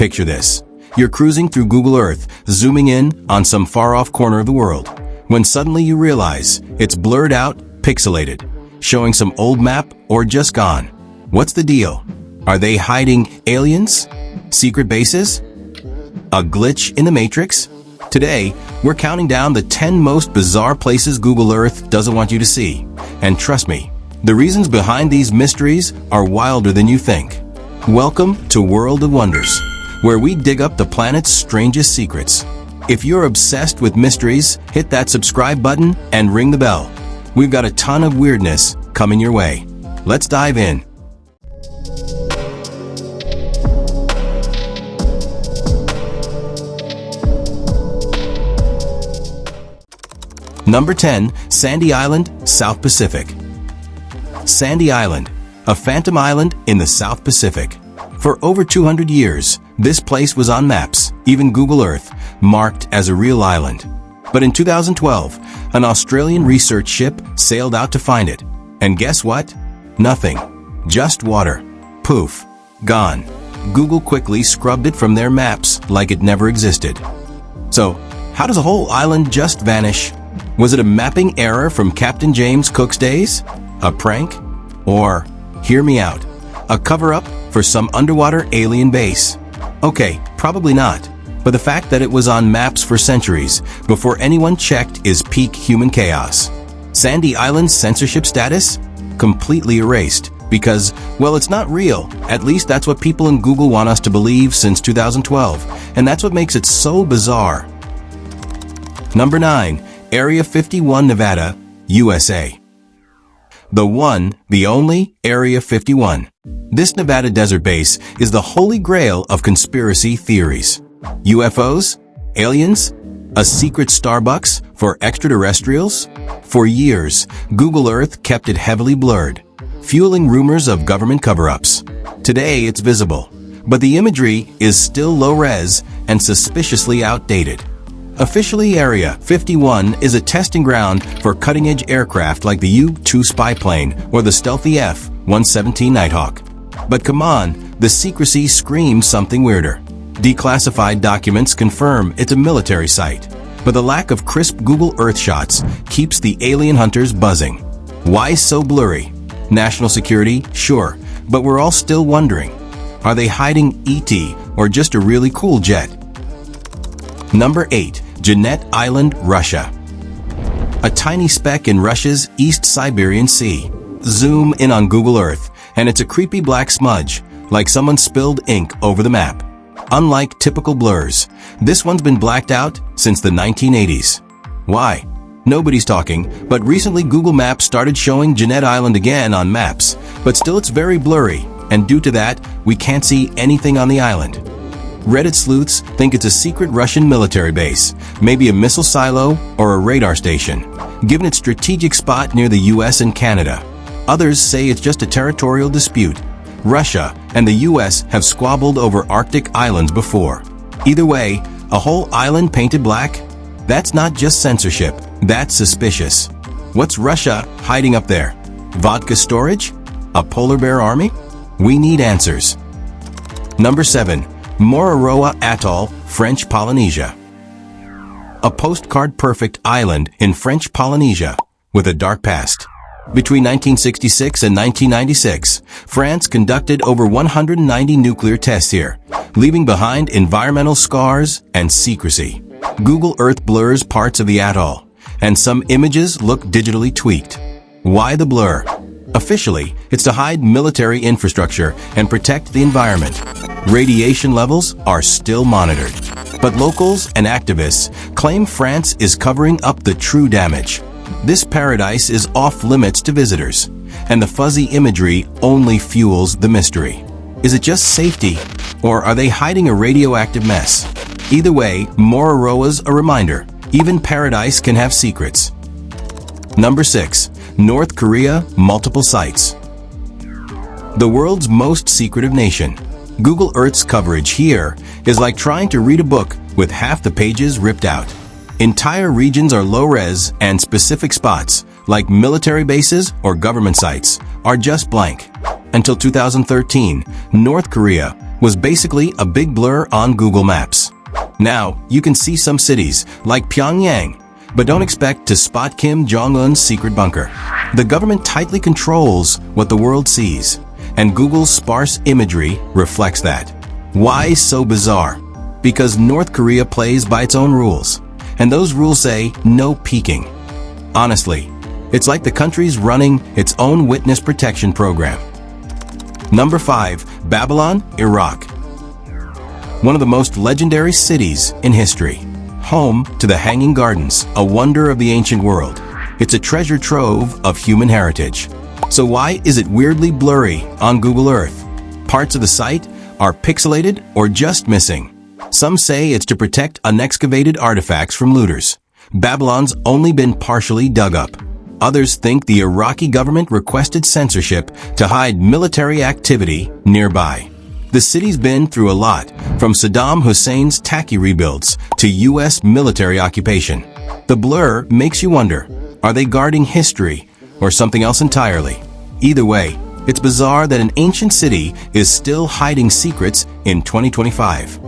Picture this. You're cruising through Google Earth, zooming in on some far-off corner of the world, when suddenly you realize it's blurred out, pixelated, showing some old map or just gone. What's the deal? Are they hiding aliens? Secret bases? A glitch in the Matrix? Today, we're counting down the 10 most bizarre places Google Earth doesn't want you to see. And trust me, the reasons behind these mysteries are wilder than you think. Welcome to World of Wonders, where we dig up the planet's strangest secrets. If you're obsessed with mysteries, hit that subscribe button and ring the bell. We've got a ton of weirdness coming your way. Let's dive in. Number 10. Sandy Island, South Pacific. Sandy Island, a phantom island in the South Pacific. For over 200 years, this place was on maps, even Google Earth, marked as a real island. But in 2012, an Australian research ship sailed out to find it. And guess what? Nothing. Just water. Poof. Gone. Google quickly scrubbed it from their maps like it never existed. So, how does a whole island just vanish? Was it a mapping error from Captain James Cook's days? A prank? Or, hear me out, a cover-up for some underwater alien base? Okay, probably not. But the fact that it was on maps for centuries before anyone checked is peak human chaos. Sandy Island's censorship status? Completely erased because, well, it's not real. At least that's what people in Google want us to believe since 2012. And that's what makes it so bizarre. Number 9. Area 51, Nevada, USA. The one, the only, Area 51. This Nevada desert base is the holy grail of conspiracy theories. UFOs? Aliens? A secret Starbucks for extraterrestrials? For years, Google Earth kept it heavily blurred, fueling rumors of government cover-ups. Today, it's visible, but the imagery is still low-res and suspiciously outdated. Officially, Area 51 is a testing ground for cutting-edge aircraft like the U-2 spy plane or the stealthy F-117 Nighthawk. But come on, the secrecy screams something weirder. Declassified documents confirm it's a military site, but the lack of crisp Google Earth shots keeps the alien hunters buzzing. Why so blurry? National security? Sure, but we're all still wondering. Are they hiding ET or just a really cool jet? Number 8. Jeannette Island, Russia. A tiny speck in Russia's East Siberian Sea. Zoom in on Google Earth, and it's a creepy black smudge, like someone spilled ink over the map. Unlike typical blurs, this one's been blacked out since the 1980s. Why? Nobody's talking, but recently Google Maps started showing Jeannette Island again on maps, but still it's very blurry, and due to that, we can't see anything on the island. Reddit sleuths think it's a secret Russian military base, maybe a missile silo or a radar station, given its strategic spot near the US and Canada. Others say it's just a territorial dispute. Russia and the US have squabbled over Arctic islands before. Either way, a whole island painted black? That's not just censorship, that's suspicious. What's Russia hiding up there? Vodka storage? A polar bear army? We need answers. Number 7. Mururoa Atoll, French Polynesia. A postcard-perfect island in French Polynesia with a dark past. Between 1966 and 1996, France conducted over 190 nuclear tests here, leaving behind environmental scars and secrecy. Google Earth blurs parts of the atoll, and some images look digitally tweaked. Why the blur? Officially, it's to hide military infrastructure and protect the environment. Radiation levels are still monitored, but locals and activists claim France is covering up the true damage. This paradise is off limits to visitors, and the fuzzy imagery only fuels the mystery. Is it just safety, or are they hiding a radioactive mess? Either way, Mururoa's a reminder, even paradise can have secrets. Number 6. North Korea, multiple sites. The world's most secretive nation. Google Earth's coverage here is like trying to read a book with half the pages ripped out. Entire regions are low-res and specific spots, like military bases or government sites, are just blank. Until 2013, North Korea was basically a big blur on Google Maps. Now, you can see some cities, like Pyongyang, but don't expect to spot Kim Jong-un's secret bunker. The government tightly controls what the world sees, and Google's sparse imagery reflects that. Why so bizarre? Because North Korea plays by its own rules, and those rules say no peeking. Honestly, it's like the country's running its own witness protection program. Number 5. Babylon, Iraq. One of the most legendary cities in history. Home to the Hanging Gardens, a wonder of the ancient world. It's a treasure trove of human heritage. So why is it weirdly blurry on Google Earth? Parts of the site are pixelated or just missing. Some say it's to protect unexcavated artifacts from looters. Babylon's only been partially dug up. Others think the Iraqi government requested censorship to hide military activity nearby. The city's been through a lot, from Saddam Hussein's Taki rebuilds to U.S. military occupation. The blur makes you wonder, are they guarding history or something else entirely? Either way, it's bizarre that an ancient city is still hiding secrets in 2025.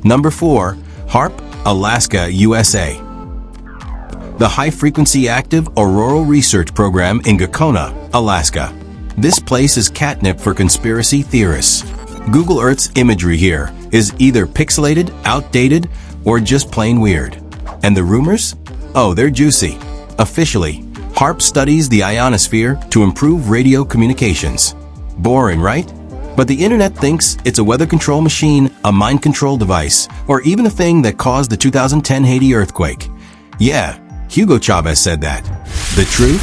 Number 4. Harp, Alaska, USA. The High-Frequency Active Auroral Research Program in Gakona, Alaska. This place is catnip for conspiracy theorists. Google Earth's imagery here is either pixelated, outdated, or just plain weird. And the rumors? Oh, they're juicy. Officially, HARP studies the ionosphere to improve radio communications. Boring, right? But the internet thinks it's a weather control machine, a mind control device, or even the thing that caused the 2010 Haiti earthquake. Yeah, Hugo Chavez said that. The truth?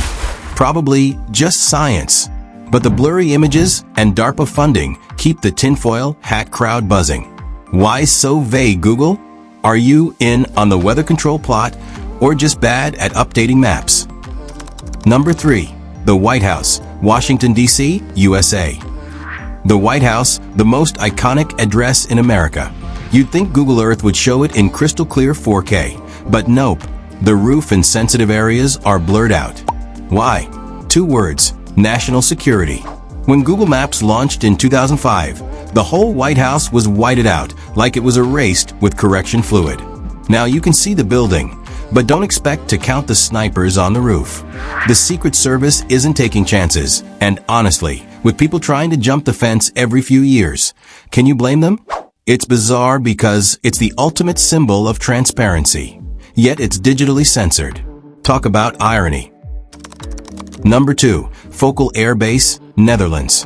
Probably just science. But the blurry images and DARPA funding keep the tinfoil hat crowd buzzing. Why so vague, Google? Are you in on the weather control plot or just bad at updating maps? Number 3. The White House, Washington, D.C., USA. The White House, the most iconic address in America. You'd think Google Earth would show it in crystal clear 4K, but nope. The roof and sensitive areas are blurred out. Why? 2 words. National security. When Google Maps launched in 2005, the whole White House was whited out like it was erased with correction fluid. Now you can see the building, but don't expect to count the snipers on the roof. The Secret Service isn't taking chances, and honestly, with people trying to jump the fence every few years, can you blame them? It's bizarre because it's the ultimate symbol of transparency, yet it's digitally censored. Talk about irony. Number 2. Focal Air Base, Netherlands.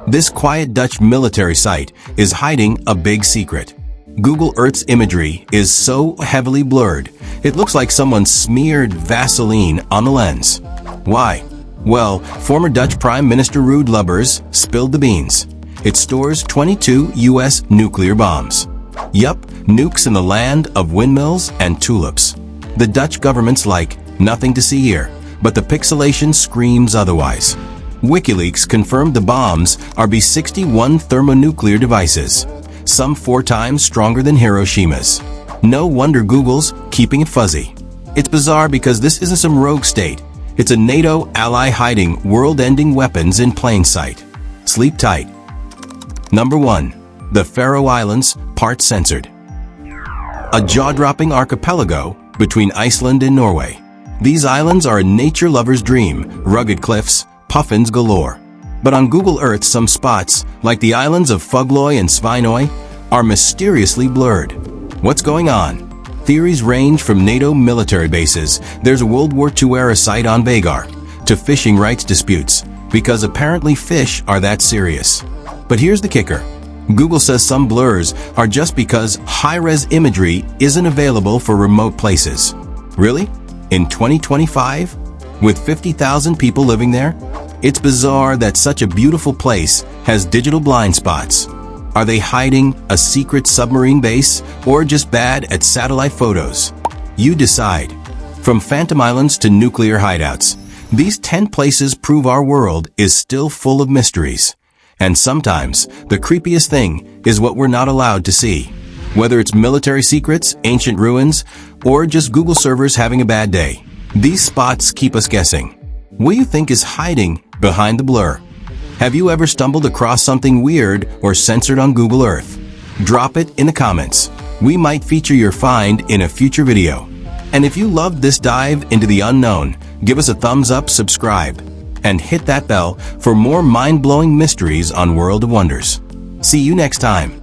This quiet Dutch military site is hiding a big secret. Google Earth's imagery is so heavily blurred, it looks like someone smeared Vaseline on the lens. Why? Well, former Dutch Prime Minister Ruud Lubbers spilled the beans. It stores 22 U.S. nuclear bombs. Yup, nukes in the land of windmills and tulips. The Dutch government's like, nothing to see here. But the pixelation screams otherwise. WikiLeaks confirmed the bombs are B-61 thermonuclear devices, some 4 times stronger than Hiroshima's. No wonder Google's keeping it fuzzy. It's bizarre because this isn't some rogue state. It's a NATO ally hiding world-ending weapons in plain sight. Sleep tight. Number 1. The Faroe Islands, part censored. A jaw-dropping archipelago between Iceland and Norway. These islands are a nature lover's dream, rugged cliffs, puffins galore. But on Google Earth, some spots, like the islands of Fugloy and Svinøy, are mysteriously blurred. What's going on? Theories range from NATO military bases, there's a World War II-era site on Vagar, to fishing rights disputes, because apparently fish are that serious. But here's the kicker. Google says some blurs are just because high-res imagery isn't available for remote places. Really? In 2025? With 50,000 people living there? It's bizarre that such a beautiful place has digital blind spots. Are they hiding a secret submarine base or just bad at satellite photos? You decide. From Phantom Islands to nuclear hideouts, these 10 places prove our world is still full of mysteries. And sometimes, the creepiest thing is what we're not allowed to see. Whether it's military secrets, ancient ruins, or just Google servers having a bad day, these spots keep us guessing. What do you think is hiding behind the blur? Have you ever stumbled across something weird or censored on Google Earth? Drop it in the comments. We might feature your find in a future video. And if you loved this dive into the unknown, give us a thumbs up, subscribe, and hit that bell for more mind-blowing mysteries on World of Wonders. See you next time.